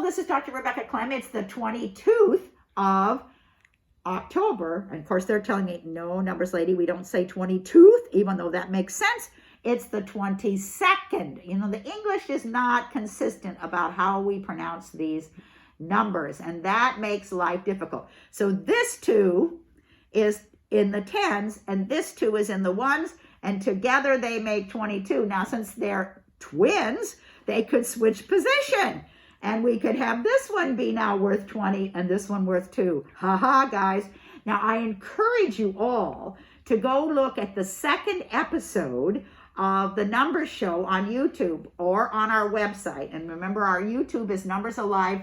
this is Dr. Rebecca Clem. It's the 22nd of October. And of course, they're telling me, no, numbers lady, we don't say 22nd, even though that makes sense. It's the 22nd. You know, the English is not consistent about how we pronounce these numbers, and that makes life difficult. So this 2 is in the tens, and this 2 is in the ones, and together they make 22. Now, since they're twins, they could switch position, and we could have this one be now worth 20 and this one worth 2. Ha ha, guys. Now, I encourage you all to go look at the second episode of the Numbers Show on YouTube or on our website. And remember, our YouTube is Numbers Alive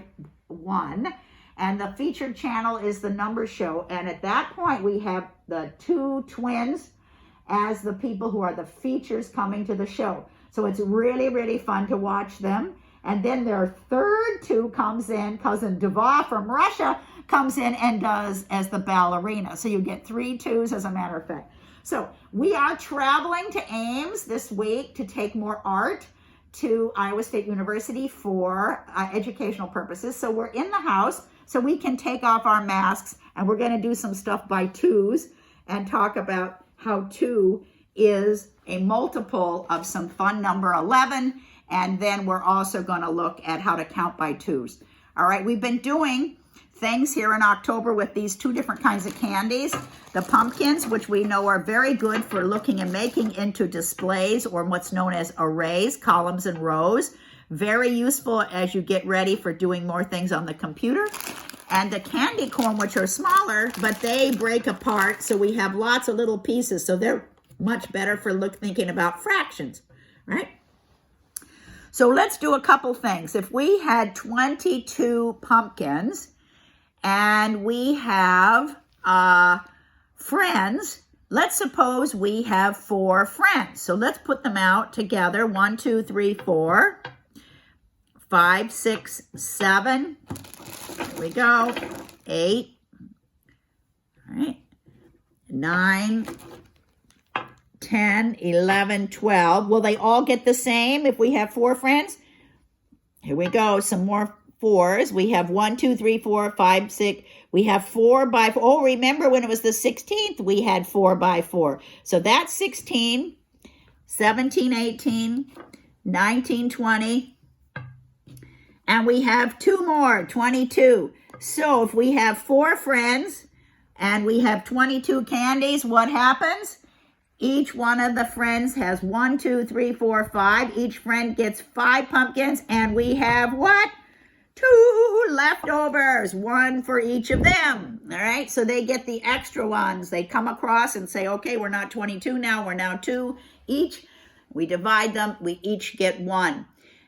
1, and the featured channel is the Numbers Show. And at that point, we have the 2 twins as the people who are the features coming to the show. So it's really, really fun to watch them. And then their third 2 comes in, cousin Deva from Russia comes in and does as the ballerina. So you get 3 2s, as a matter of fact. So we are traveling to Ames this week to take more art to Iowa State University for educational purposes. So we're in the house so we can take off our masks, and we're going to do some stuff by 2s and talk about how 2 is a multiple of some fun number 11. And then we're also going to look at how to count by 2s. All right, we've been doing things here in October with these 2 different kinds of candies. The pumpkins, which we know are very good for looking and making into displays, or what's known as arrays, columns and rows. Very useful as you get ready for doing more things on the computer. And the candy corn, which are smaller, but they break apart, so we have lots of little pieces. So they're much better for thinking about fractions, right? So let's do a couple things. If we had 22 pumpkins and we have friends, let's suppose we have 4 friends. So let's put them out together. 1, 2, 3, 4, 5, 6, 7. Here we go. 8. All right. 9. 10, 11, 12. Will they all get the same if we have 4 friends? Here we go. Some more 4s. We have 1, 2, 3, 4, 5, 6. We have 4 by 4. Oh, remember when it was the 16th, we had 4 by 4. So that's 16, 17, 18, 19, 20. And we have 2 more, 22. So if we have 4 friends and we have 22 candies, what happens? Each one of the friends has 1, 2, 3, 4, 5. Each friend gets 5 pumpkins, and we have what? 2 leftovers, 1 for each of them. All right, so they get the extra ones. They come across and say, okay, we're not 22 now, we're now 2 each. We divide them, we each get 1.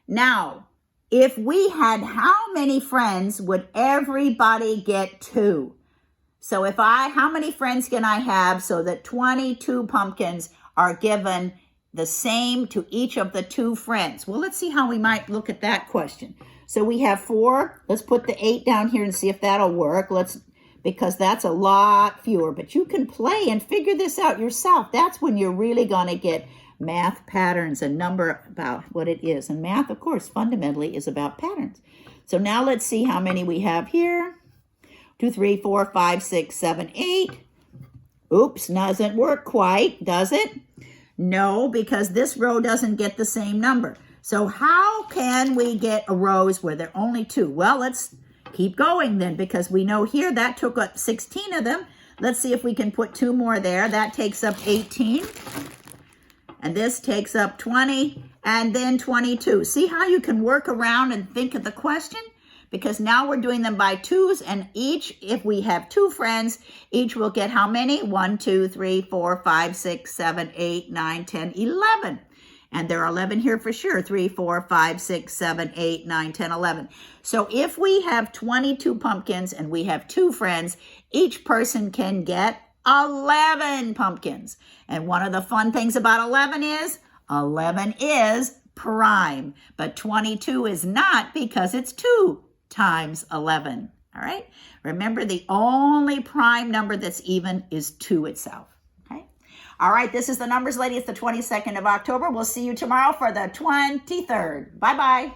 Now, if we had how many friends would everybody get 2? So how many friends can I have so that 22 pumpkins are given the same to each of the 2 friends? Well, let's see how we might look at that question. So we have 4. Let's put the 8 down here and see if that'll work. Because that's a lot fewer. But you can play and figure this out yourself. That's when you're really going to get math patterns and number about what it is. And math, of course, fundamentally is about patterns. So now let's see how many we have here. 2, 3, 4, 5, 6, 7, 8. Oops, doesn't work quite, does it? No, because this row doesn't get the same number. So how can we get rows where there are only 2? Well, let's keep going then, because we know here that took up 16 of them. Let's see if we can put 2 more there. That takes up 18. And this takes up 20, and then 22. See how you can work around and think of the question? Because now we're doing them by 2s, and each, if we have 2 friends, each will get how many? 1, 2, 3, 4, 5, 6, 7, 8, 9, 10, 11. And there are 11 here for sure. 3, 4, 5, 6, 7, 8, 9, 10, 11. So if we have 22 pumpkins and we have 2 friends, each person can get 11 pumpkins. And one of the fun things about 11 is prime. But 22 is not, because it's 2 times 11. All right. Remember, the only prime number that's even is 2 itself. Okay. All right. This is the Numbers Lady. It's the 22nd of October. We'll see you tomorrow for the 23rd. Bye-bye.